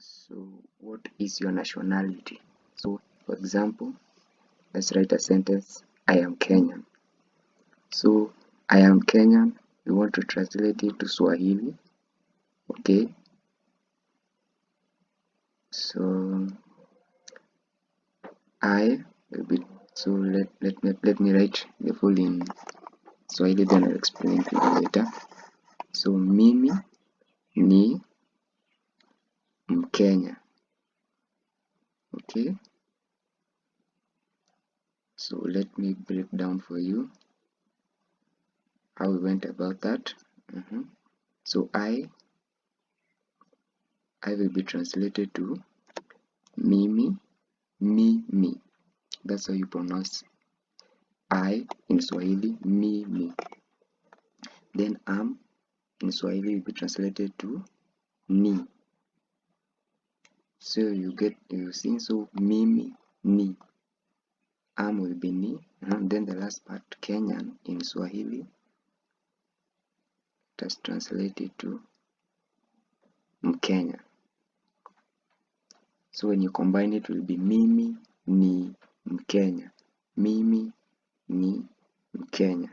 So what is your nationality? So for example, let's write a sentence, I am Kenyan. So I am Kenyan, we want to translate it to Swahili. Okay, so I will be, so let me write the full in Swahili, then I'll explain to you later. So mimi ni Mkenya. Okay, so let me break down for you how we went about that. So I will be translated to mimi, me. That's how you pronounce I in Swahili, me. Then am in Swahili will be translated to ni. So you see, so mimi, ni. Am will be ni. And then the last part, Kenyan in Swahili, that's translated to Mkenya. So when you combine it, will be mimi ni Mkenya. Mimi ni Mkenya.